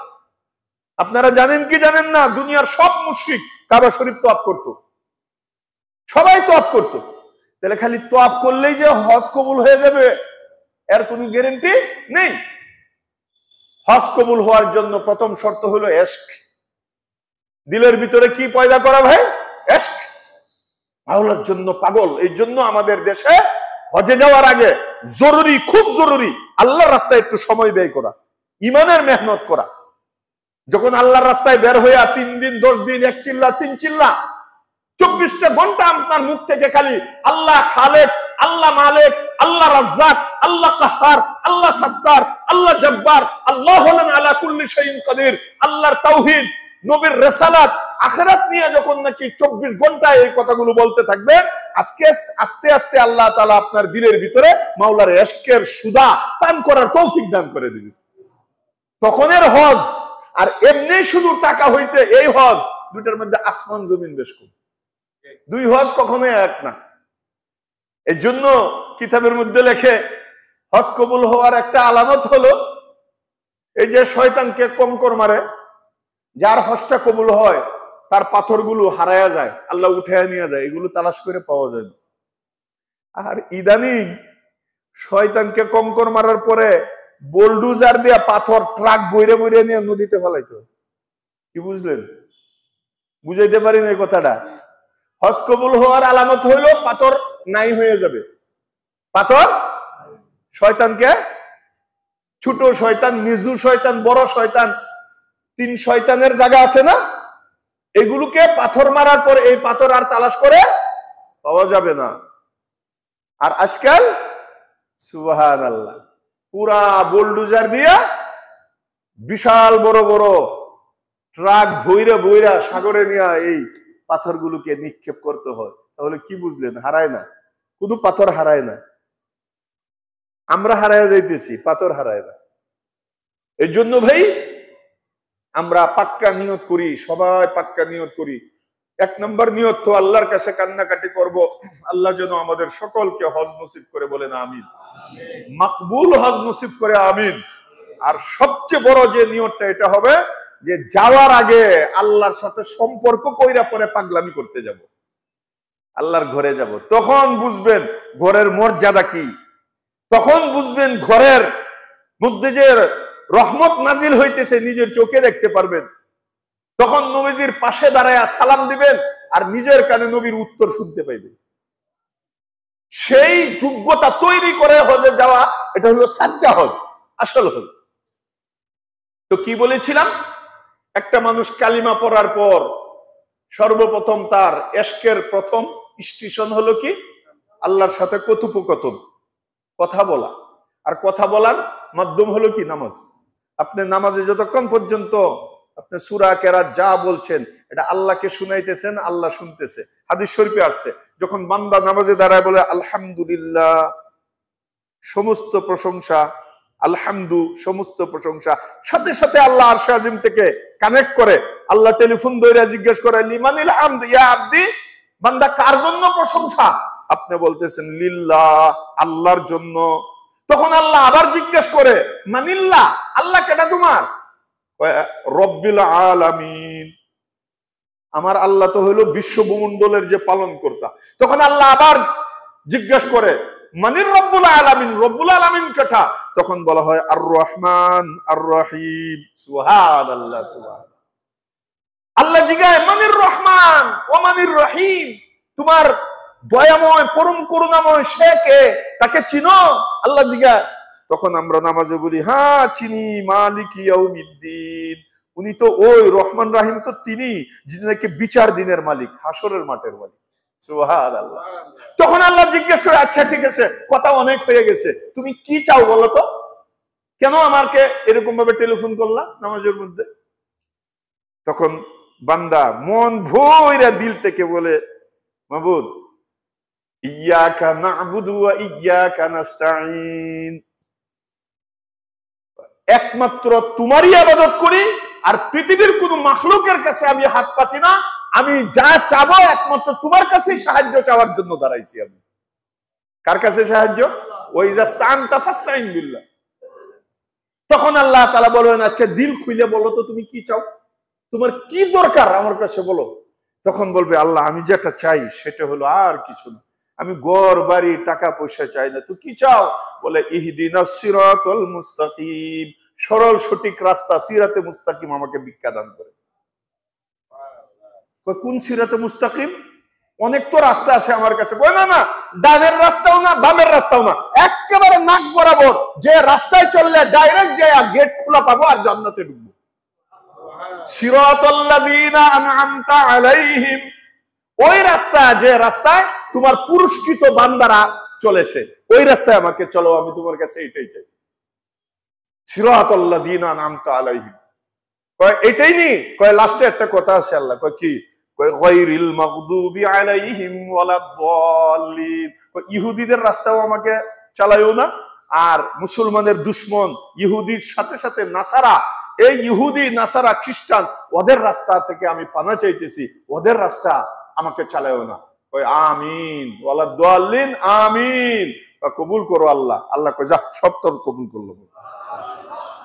A: আপনারা জানেন কি জানেন না, দুনিয়ার সব মুশরিক কাবা শরীফ তওয়াফ করতো, সবাই তওয়াফ করতো। তাহলে খালি তওয়াফ করলেই যে হজ কবুল হয়ে যাবে এর কোনো গ্যারান্টি নেই। হজ কবুল হওয়ার জন্য প্রথম শর্ত হলো ইশক। দিলের ভিতরে কি পয়দা করা ভাই? ইশক, মাওলার জন্য পাগল। এই জন্য আমাদের দেশে হজে যাওয়ার আগে জরুরি, খুব জরুরি, আল্লাহর রাস্তায় একটু সময় ব্যয় করা, ইমানের মেহনত করা। যখন আল্লাহর রাস্তায় বের হইয়া 3 দিন 10 দিন 1 চিল্লা 3 চিল্লা 24টা ঘন্টা আপনার মুখ থেকে খালি আল্লাহ খালেক, আল্লাহ মালিক, আল্লাহ রাজ্জাক, আল্লাহ কাহ্হার, আল্লাহ সাত্তার, আল্লাহ জব্বার, আল্লাহ হলেন আলা কুল্লি শাইইন কাদির, আল্লাহর তাওহীদ, নবীর রিসালাত, আখিরাত নিয়ে যখন নাকি 24 ঘন্টা এই কথাগুলো বলতে থাকবে, আজকে আস্তে আস্তে আল্লাহ তাআলা আপনার দিলের ভিতরে মাওলার ইশকের সুধা পান করার তৌফিক দান করে দিবেন। তখনের হজ আর এমনি শুধু টাকা হইছে এই হজ, দুইটার মধ্যে আসমান জমিন বেশ কম। দুই হজ কখনোই এক না। এই জন্য কিতাবের মধ্যে লেখে হজ কবুল হওয়ার একটা আলামত হলো এই যে শয়তানকে কমকর মারে, যার হজটা কবুল হয় তার পাথরগুলো হারায়া যায়, আল্লাহ উঠাইয়া নিয়ে যায়, এগুলো তালাশ করে পাওয়া যায় না। আর ইদানিং শয়তানকে কমকর মারার পরে বোলডুজার দিয়া পাথর ট্রাক বইরে বইরে নিয়ে নদীতে ফেলাইতো। কি বুঝলেন? বুঝাইতে পারি না এই কথাটা। হজ কবুল হওয়ার আলামত হইল পাথর নাই হয়ে যাবে। পাথর শয়তানকে, ছোট শয়তান, নিজু শয়তান, বড় শয়তান, 3 শয়তানের জায়গা আছে না, এগুলোকে পাথর মারার পর এই পাথর আর তালাশ করে পাওয়া যাবে না। আর আজকাল সুবহানাল্লাহ পুরা বোলডুজার দিয়া বিশাল বড় বড় ট্রাক ভৈরা ভৈরা সাগরে নিয়ে এই পাথরগুলোকে নিক্ষেপ করতে হয়। তাহলে কি বুঝলেন? হারায় না, কোনো পাথর হারায় না। আমরা হারায় যাইতেছি, পাথর হারায় না। এই জন্য ভাই আমরা পাক্কা নিয়ত করি, সবাই পাক্কা নিয়ত করি। 1 নম্বর নিয়ত তো আল্লাহর কাছে কান্নাকাটি করব, আল্লাহ যেন আমাদের সকলকে হজ নসিব করে, বলেন আমিন। মাকবুল হজ নসিব করে, আমিন। আর সবচেয়ে বড় যে নিয়তটা এটা হবে যে যাওয়ার আগে আল্লাহর সাথে সম্পর্ক কইরা পরে পাগলামি করতে যাব, আল্লাহর ঘরে যাব। তখন বুঝবেন ঘরের মর্যাদা কি, তখন বুঝবেন ঘরের মধ্যে যে রহমত নাজিল হইতেছে নিজের চোখে দেখতে পারবেন। তখন নবীজির পাশে দাঁড়ায় সালাম দিবেন আর নিজের কানে নবীর উত্তর শুনতে পাইবেন। সেই যোগ্যতা তৈরি করে হজে যাওয়া, এটা হলো সাচ্চা হজ, আসল হজ। তো কি বলেছিলাম, একটা মানুষ কালিমা পড়ার পর সর্বপ্রথম তার এশকের প্রথম স্টেশন হলো কি? আল্লাহর সাথে কথোপকথন, কথা বলা। আর কথা বলার মাধ্যম হলো কি? নামাজ। আপনি নামাজে যতক্ষণ পর্যন্ত আপনি সূরা কেরাত যা বলছেন এটা আল্লাহকে শুনাইতেছেন, আল্লাহ শুনতেছে। হাদিস শরীফে আসছে যখন বান্দা নামাজে দাঁড়ায় বলে আলহামদুলিল্লাহ, সমস্ত প্রশংসা, আলহামদু সমস্ত প্রশংসা, সাথে সাথে আল্লাহ আরশে আজিম থেকে কানেক্ট করে। আল্লাহ টেলিফোন ধরে জিজ্ঞেস করে লিমানিল হামদ ইয়া আব্দি, বান্দা কার জন্য প্রশংসা? আপনি বলতেছেন লিল্লাহ, আল্লাহর জন্য। তখন আল্লাহ আবার জিজ্ঞেস করে মানিল্লাহ, আল্লাহ কেটা তোমার? রব্বিল আলামিন, আমার আল্লাহ তো হইলো বিশ্বমণ্ডলের যে পালন কর্তা। তখন আল্লাহ আবার জিজ্ঞেস করে মানির রব্বুল আলামিন, রব্বুল আলামিন কেটা? তখন বলা হয় আর রহমান আর রহিম। সুবহানাল্লাহ, সুবহানাল্লাহ। আল্লাহ জিজ্ঞাসা মানির রহমান ও মানির রহিম, তোমার দয়াময় পরম করুণাময় সে কে, তাকে চিনো? আল্লাহ জিজ্ঞাসা। তখন আমরা নামাজে বলি হ্যাঁ চিনি, মালিক ইয়াউমিদ্দিন, উনি তো ওই রহমান রাহিম, তো তিনি যিনি নাকি বিচার দিনের মালিক, হাসরের মাঠের মালিক। সুবহানাল্লাহ। তখন আল্লাহ জিজ্ঞেস করে আচ্ছা ঠিক আছে, কথা অনেক হয়ে গেছে, তুমি কি চাও বলো তো? কেন আমাকে এরকম ভাবে টেলিফোন করলা নামাজের মধ্যে? তখন বান্দা মন ভইরা দিল থেকে বলে মাবুদ ইয়াকা না'বুদু ওয়া ইয়াকা নাস্তাঈন, একমাত্র তোমারই ইবাদত করি, আর পৃথিবীর কোন মাখলুকের কাছে আমি হাত পাতি না। আমি যা চাবো একমাত্র তোমার কাছেই সাহায্য চাওয়ার জন্য দাঁড়াইছি। আমি কার কাছে সাহায্য? ওই যাস্তানতা ফাস্তাইন বিল্লাহ। তখন আল্লাহ তাআলা বলেন আচ্ছা দিল খুলে বলো তো তুমি কি চাও, তোমার কি দরকার আমার কাছে বলো। তখন বলবে আল্লাহ আমি যেটা চাই সেটা হলো আর কিছু না, আমি ঘর বাড়ি টাকা পয়সা চাই না। তো কি চাও? বলে ইহদিনাস সিরাতাল মুস্তাকিম, সরল সঠিক রাস্তা সিরাতে মুস্তাকিম আমাকে ভিক্ষা দান করে। কোন সিরাতে মুস্তাকিম? অনেক তো রাস্তা আছে আমার কাছে। না না, ডানের রাস্তাও না বামের রাস্তাও না, একেবারে নাক বরাবর যে রাস্তায় চললে ডাইরেক্ট যায় গেট খোলা পাবো আর জান্নাতে ঢুকবো। সিরাতাল্লাযীনা আন'আমতা আলাইহিম, ওই রাস্তা যে রাস্তায় তোমার পুরস্কৃত বান্দারা চলেছে, ওই রাস্তায় আমাকে চলো, আমি তোমার কাছে এটাই চাই। সিরাতাল্লাযীনা আন'আমতা আলাইহিম কয় এটাই নি? কয় লাস্টে একটা কথা আছে আল্লাহ কয় কি? কয় গায়রিল মাগদুবি আলাইহিম ওয়ালাদ-দাল্লিন, ইহুদিদের রাস্তাও আমাকে চালায়ও না, আর মুসলমানের দুশমন ইহুদির সাথে সাথে নাসারা, এই ইহুদি নাসারা খ্রিস্টান ওদের রাস্তা থেকে আমি পানা চাইতেছি, ওদের রাস্তা আমাকে চালায়ও না। কয় আমিন ওয়ালাদ-দাল্লিন, আমিন, কবুল করো আল্লাহ। আল্লাহ কয় যা, সব তোর কবুল করলো।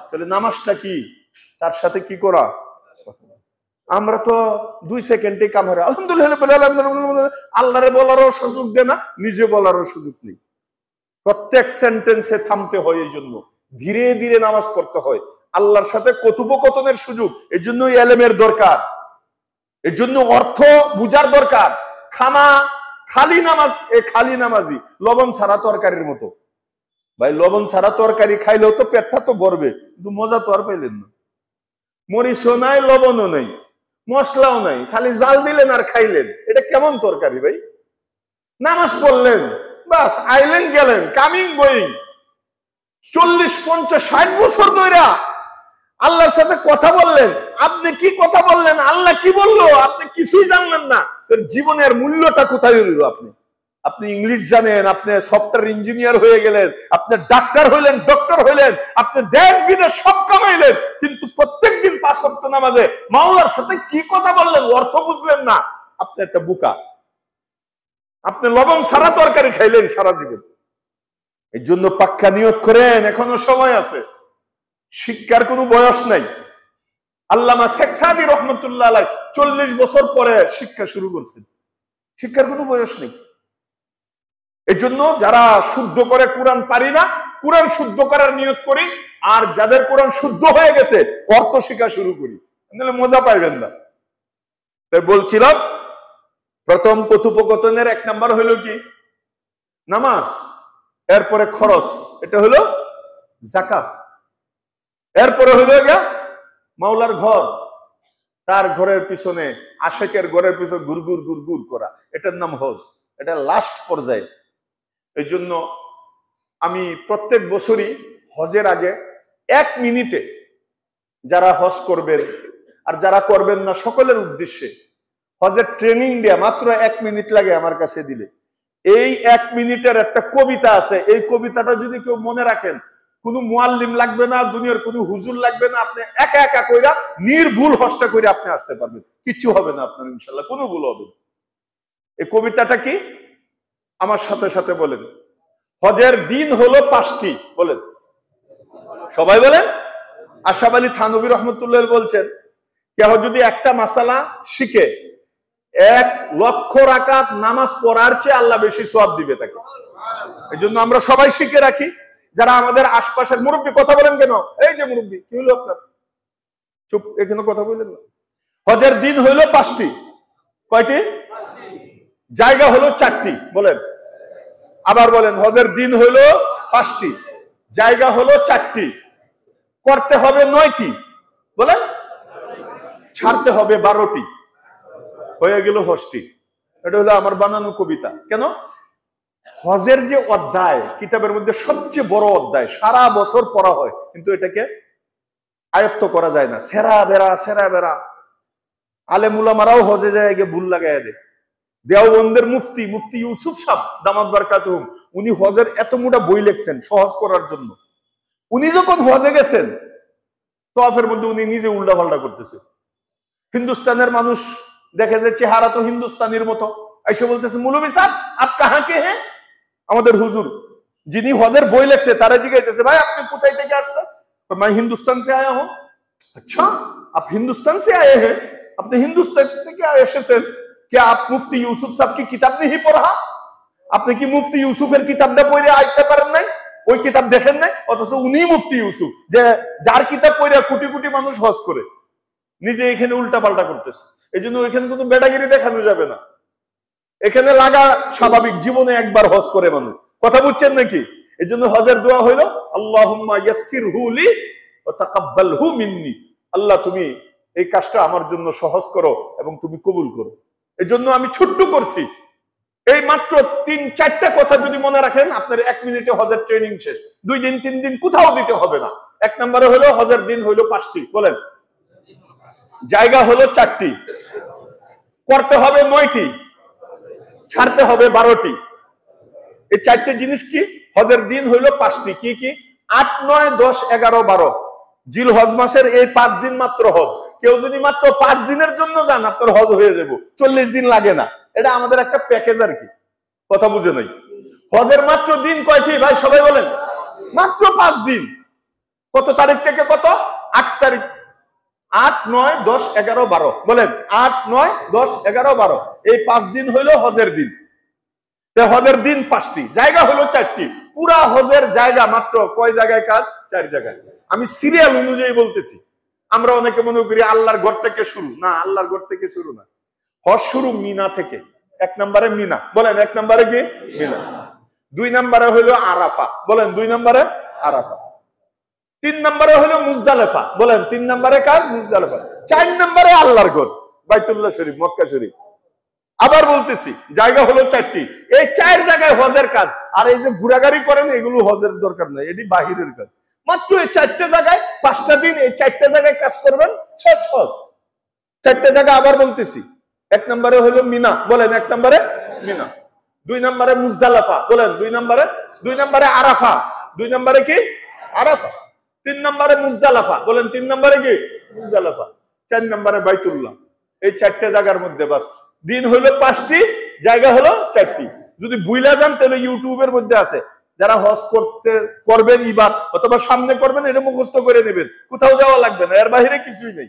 A: তাহলে নামাজটা কি? তার সাথে কি করা? আমরা তো 2 সেকেন্ডে কাম হয় আলহামদুলিল্লাহ, আল্লাহরে বলারও সুযোগ দেয় না, নিজে বলারও সুযোগ নেই। প্রত্যেক সেন্টেন্সে থামতে হয়, এই জন্য ধীরে ধীরে নামাজ পড়তে হয়। আল্লাহর সাথে কথোপকথনের সুযোগ, এই জন্য ইলমের দরকার, এই জন্য অর্থ বুঝার দরকার। খালি নামাজ, খালি নামাজি লবণ ছাড়া তরকারির মতো। ভাই লবণ ছাড়া তরকারি খাইলেও তো পেটটা তো ভরবে, কিন্তু মজা তো আর পাইলেন না। মরিচও নাই, লবণও নাই, মশলাও নাই, খালি জাল দিলেন আর খাইলেন, এটা কেমন তরকারি ভাই? নামাজ পড়লেন বাস, আইলেন গেলেন, কামিং গোয়িং, 40, 50, 60 বছর ধরে আল্লাহর সাথে কথা বললেন, আপনি কি কথা বললেন, আল্লাহ কি বললো, আপনি কিছুই জানলেন না। জীবনের মূল্যটা কোথায় রইল? আপনি ইংলিশ জানেন, আপনি সফটওয়্যার ইঞ্জিনিয়ার হয়ে গেলেন, আপনি ডাক্তার হইলেন, ডক্টর হইলেন, আপনি দেশ বিদেশ সব কামাইলেন, কিন্তু প্রত্যেকদিন 5 ওয়াক্ত নামাজে মাওলার সাথে কি কথা বললেন, অর্থ বুঝলেন না। আপনি একটা বোকা। আপনি লবণ ছাড়া তরকারি খাইলেন সারা জীবন। এই জন্য পাক্কা নিয়ত করেন, এখনো সময় আছে। শিক্ষার কোনো বয়স নাই। আল্লামা শেখ সাদি রহমতুল্লাহ আলাইহি 40 বছর পরে শিক্ষা শুরু করছেন। শিক্ষার কোনো বয়স নেই। এই জন্য যারা শুদ্ধ করে কোরআন পারি না, কোরআন শুদ্ধ করার নিয়ত করি, আর যাদের কোরআন শুদ্ধ হয়ে গেছে অর্থ শিক্ষা শুরু করি, তাহলে মজা পাইবেন না। তাই বলছিলাম, প্রথম কথোপকথনের 1 নাম্বার হলো কি? নামাজ। এরপরে খরচ, এটা হলো যাকাত। এরপরে হলো মাওলার ঘর, তার ঘরের পিছনে, আশেকের ঘরের পিছনে গুরগুর গুরগুর করা, এটার নাম হজ। এটা লাস্ট পর্যায়ে। এই জন্য আমি প্রত্যেক বছরই হজের আগে 1 মিনিটে যারা হজ করবেন আর যারা করবেন না সকলের উদ্দেশ্যে হজের ট্রেনিং দেয়া, মাত্র 1 মিনিট লাগে আমার কাছে দিলে। এই 1 মিনিটের একটা কবিতা আছে, এই কবিতাটা যদি কেউ মনে রাখেন, কোনো মুআল্লিম লাগবে না, দুনিয়ার কোনো হুজুর লাগবে না, আপনি একা একা কইরা নির্ভুল হজটা করে আপনি আসতে পারবেন, কিচ্ছু হবে না আপনার, ইনশাআল্লাহ কোনো ভুল হবে না। এই কবিতাটা কি? আমার সাথে সাথে বলেন। হজের দিন হলো 5টি, বলেন সবাই বলেন। আশরাফ আলী থানভী রহমতুল্লাহ বলছেন, কেউ যদি একটা মাসালা শিখে 1 লক্ষ রাকাত নামাজ পড়ার চেয়ে আল্লাহ বেশি সওয়াব দিবে তাকে। এই জন্য আমরা সবাই শিখে রাখি। যারা আমাদের আশপাশের মুরব্বী, কথা বলেন কেন? এই যে মুরব্বী, কি হলো আপনার? চুপ, এখানে কথা বলেন না। হজের দিন হইলো 5টি। কয়টি? জায়গা হলো 4টি, বলেন আবার বলেন। হজের দিন হইলো 5টি, জায়গা হলো 4টি, করতে হবে 9টি, বলেন ছাড়তে হবে 12টি, হয়ে গেল হজটি। এটা হলো আমার বানানো কবিতা। কেন? হজের যে অধ্যায় কিতাবের মধ্যে সবচেয়ে বড় অধ্যায়, সারা বছর পড়া হয়, কিন্তু এটাকে আয়ত্ত করা যায় না। সেরা বেড়া আলেম উলামারাও হজে যায় গিয়ে ভুল লাগাইয়া দেয়। দেওবন্দের মুফতি ইউসুফ সাহেব দামাত বারকাতুহুম, উনি হজের এত মোটা বই লিখছেন সহজ করার জন্য। উনি যখন হজে গেছেন, তওয়াফের মধ্যে উনি নিজে উল্টা পাল্টা করতেছে। হিন্দুস্তানের মানুষ দেখে যে চেহারা তো হিন্দুস্তানির মতো, এসে বলতেছে, মৌলভী সাহেব আপ কাহা কে হ্যাঁ? আমাদের হুজুর যিনি হজের বই লিখছে তারা জিজ্ঞাসা, ভাই আপনি কোথায় থেকে আসছেন? मैं हिंदुस्तान से आया हूं। अच्छा, आप हिंदुस्तान से आए हैं? আপনি হিন্দুস্তান থেকে এসেছেন, क्या आप মুফতি ইউসুফ সাহেব কি কিতাব नहीं পড়া? আপনি কি মুফতি ইউসুফের কিতাবটা পড়ে আইতে পারেন নাই? ওই কিতাব দেখেন নাই? অথচ উনি মুফতি ইউসুফ, যে যার কিতাব পড়ে কোটি কোটি মানুষ হজ করে, নিজে এখানে উল্টা পাল্টা করতেছে। এই জন্য এখানে কোনো বেটাগিরি দেখানো যাবে না। এখানে লাগা স্বাভাবিক, জীবনে একবার হজ করে মানুষ, কথা বুঝছেন নাকি? এই জন্য হজের দোয়া হইল, আল্লাহুম্মা ইয়াসসিরহু লি ওয়া তাকাব্বালহু মিন্নি। আল্লাহ তুমি এই কাজটা আমার জন্য সহজ করো এবং তুমি কবুল করো। এই জন্য আমি ছোট্ট করছি, এই মাত্র 3-4টা কথা যদি মনে রাখেন, আপনার 1 মিনিটে হজের ট্রেনিং শেষ। 2 দিন 3 দিন কোথাও দিতে হবে না। 1 নম্বরে হলো হজের দিন হইলো 5টি, বলেন জায়গা হলো 4টি, করতে হবে 9টি, ছাড়তে হবে 12টি। এই 4টে জিনিস কি? হজের দিন হইলো 5টি। কি কি? 8, 9, 10, 11, 12 জিল হজ মাসের এই 5 দিন মাত্র হজ। কেউ যদি মাত্র 5 দিনের জন্য যান, আপনার হজ হয়ে যাবে, 40 দিন লাগে না। এটা আমাদের একটা প্যাকেজ আর কি, কথা বুঝে নাই। হজের মাত্র দিন কয়টি ভাই সবাই বলেন? মাত্র 5 দিন। কত তারিখ থেকে কত? 8 তারিখ। 8, 9, 10, 11, 12 বলেন 8, 9, 10, 11, 12 এই 5 দিন হইলো হজের দিন। হজের দিন 5টি, জায়গা হলো 4টি। পুরা হজের জায়গা মাত্র কয় জায়গায় কাজ? 4 জায়গায়। আমি সিরিয়াল অনুযায়ী বলতেছি। আমরা অনেকে মনে করি আল্লাহর ঘর থেকে শুরু, না, আল্লাহর ঘর থেকে শুরু না। হজ শুরু মিনা থেকে। 1 নম্বরে মিনা, বলেন 1 নম্বরে কি? মিনা। 2 নম্বরে হলো আরাফা, বলেন 2 নম্বরে আরাফা। 3 নম্বরে হলো মুজদালেফা, বলেন 3 নম্বরে কাজ মুজদালেফা। 4 নম্বরে আল্লাহর ঘর বাইতুল্লাহ শরীফ, মক্কা শরীফ। আবার বলতেছি, জায়গা হলো 4টি। এই 4 জায়গায় হজের কাজ। আর এই যে ঘোরাঘুরি করেন, এগুলো হজের দরকার নাই, এটি বাহিরের কাজ। মাত্র এই 4টে জায়গায় 5টা দিন, এই 4টে জায়গায় কাজ করবেন, শেষ হজ। 4টে জায়গা আবার বলতেছি। 1 নম্বরে হলো মিনা, বলেন 1 নম্বরে মিনা। 2 নম্বরে মুজদালিফা, বলেন 2 নম্বরে। 2 নম্বরে আরাফা, 2 নম্বরে কি আরাফা। 3 নম্বরে মুজদালিফা, বলেন 3 নম্বরে কি মুজদালিফা। 4 নম্বরে বাইতুল্লাহ। এই 4টে জায়গার মধ্যে বাস দিন হলো 5টি, জায়গা হলো 4টি। যদি ভুইলা যান তাহলে ইউটিউবের মধ্যে আছে, যারা হজ করবেন এবার অথবা সামনে করবেন, এটা মুখস্থ করে নেবেন, কোথাও যাওয়া লাগবে না, এর বাইরে কিছুই নেই।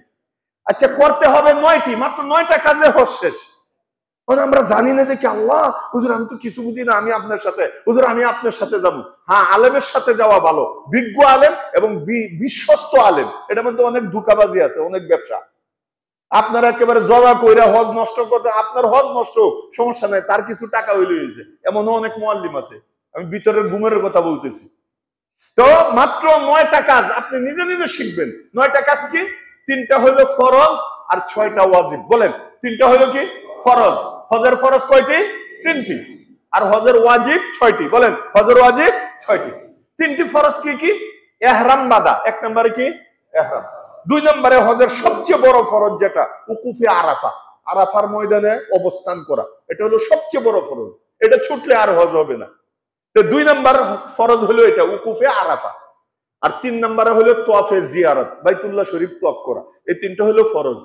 A: আচ্ছা, করতে হবে 9টি, মাত্র 9টা কাজে হজ শেষ। আমরা জানি না দেখি, আল্লাহ হুজুর আমি তো কিছু বুঝি না, আমি আপনার সাথে, হুজুর আমি আপনার সাথে যাব। হ্যাঁ, আলেমের সাথে যাওয়া ভালো, বিজ্ঞ আলেম এবং বিশ্বস্ত আলেম। এটার মধ্যে অনেক ধোঁকাবাজি আছে, অনেক ব্যবসা। আপনারা একেবারে জবা কইরা হজ নষ্ট করতে, আপনার হজ নষ্ট সমস্যা নাই, তার কিছু টাকা হইলে হয়েছে, এমনও অনেক মুআল্লিম আছে। আমি ভিতরের ঘুমের কথা বলতেছি। তো মাত্র 9টা কাজ আপনি নিজে নিজে শিখবেন। 9টা কাজ কি? 3টা হলো ফরজ আর 6টা ওয়াজিব। বলেন 3টা হলো কি ফরজ। হজের ফরজ কয়টি? 3টি। আর হজের ওয়াজিব 6টি। বলেন হজের ওয়াজিব 6টি। 3টি ফরজ কি কি? ইহরাম বাঁধা, 1 নম্বরে কি ইহরাম। 2 নম্বরে হজের সবচেয়ে বড় ফরজ যেটা উকুফে আরাফা, আরাফার ময়দানে অবস্থান করা, এটা হলো সবচেয়ে বড় ফরজ। এটা ছুটলে আর হজ হবে না। তো 2 নম্বর ফরজ হলো এটা উকুফে আরাফা। আর 3 নম্বরে হলো তোয়াফে জিয়ারত, বাইতুল্লাহ শরীফ তোয়াফ করা। এই 3টা হলো ফরজ।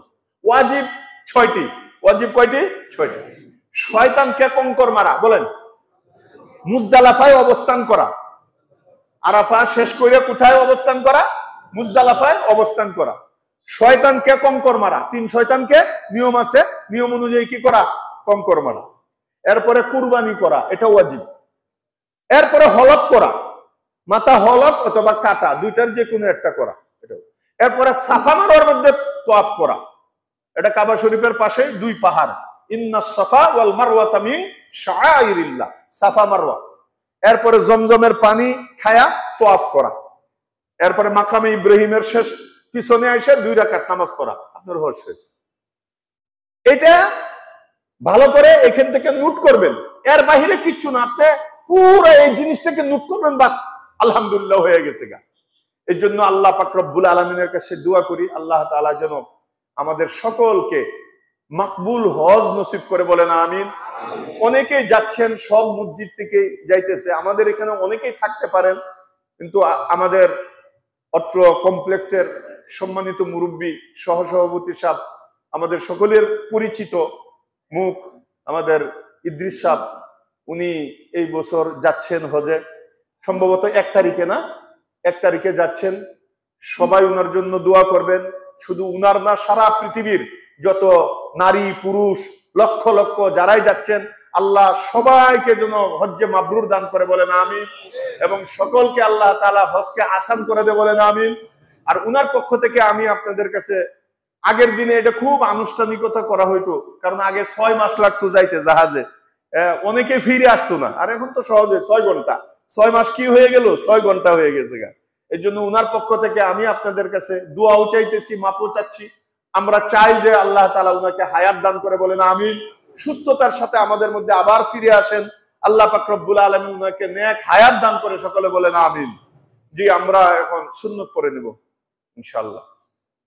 A: ওয়াজিব 6টি। ওয়াজিব কয়টি? 6টি। শয়তানকে কঙ্কর মারা, বলেন মুজদালিফায় অবস্থান করা। আরাফা শেষ করে কোথায় অবস্থান করা? মুজদালিফায় অবস্থান করা। শয়তানকে কঙ্কর মারা, 3 শয়তানকে নিয়ম আছে, নিয়ম অনুযায়ী কি করা? কঙ্কর মারা। এরপরে কুরবানি করা, এটা ওয়াজিব। এরপরে হলক করা, মাথা হলক অথবা কাটা, দুইটার যে কোনো একটা করা, এটা। এরপরে সাফা মারওয়ার মধ্যে তোয়াফ করা, এটা কাবা শরীফের পাশে 2 পাহাড়। ইন্নাস সাফা ওয়াল মারওয়াতা মিন শাআইরিল্লাহ, সাফা মারওয়া। এরপরে জমজমের পানি খায়া তোয়াফ করা। এরপরে মাকামে ইব্রাহিমের শেষ পিছনে এসে 2 রাকাত নামাজ পড়া, আপনার হজ শেষ। এটা ভালো করে এখান থেকে নোট করবেন, এর বাইরে কিচ্ছু না। আপনি পুরো এই জিনিসটাকে নোট করবেন, বাস আলহামদুলিল্লাহ হয়ে গেছে গা। এই জন্য আল্লাহ পাক রব্বুল আলামিনের কাছে দোয়া করি, আল্লাহ তাআলা যেন আমাদের সকলকে মাকবুল হজ নসিব করে, বলেন আমিন। অনেকেই যাচ্ছেন, সব মসজিদ থেকে যাইতেছে, আমাদের এখানে অনেকেই থাকতে পারেন, কিন্তু আমাদের অত্র কমপ্লেক্সের সম্মানিত মুরব্বী সহসভাপতি সাহেব, আমাদের সকলের পরিচিত মুখ, আমাদের ইদ্রিস সাহেব, উনি এই বছর যাচ্ছেন হজে, সম্ভবত 1 তারিখে, না 1 তারিখে যাচ্ছেন। সবাই উনার জন্য দোয়া করবেন। শুধু উনার না, সারা পৃথিবীর যত নারী পুরুষ লক্ষ লক্ষ যারাই যাচ্ছেন, আল্লাহ সবাইকে যেন হজ্জে মাবরুর দান করে, বলেন আমিন। এবং সকলকে আল্লাহ তাআলা হজকে আসান করে দে, বলেন আমিন। আর উনার পক্ষ থেকে আমি আপনাদের কাছে, আগের দিনে এটা খুব আনুষ্ঠানিকতা করা হইতো, কারণ আগে 6 মাস লাগতো যাইতে জাহাজে, অনেকে ফিরে আসতো না। আর এখন তো সহজে 6 ঘন্টা। 6 মাস কি হয়ে গেল? 6 ঘন্টা হয়ে গেছে গা। এই জন্য উনার পক্ষ থেকে আমি আপনাদের কাছে দোয়াও চাইতেছি, মাপও চাচ্ছি। আমরা চাই যে আল্লাহ তাআলা উনাকে হায়াত দান করে, বলেন আমিন। সুস্থতার সাথে আমাদের মধ্যে আবার ফিরে আসেন, আল্লাহ পাক রব্বুল আলামিন উনাকে নেক হায়াত দান করে, সকলে বলেন আমিন। জি, আমরা এখন সুন্নত পড়ে নেব ইনশাআল্লাহ।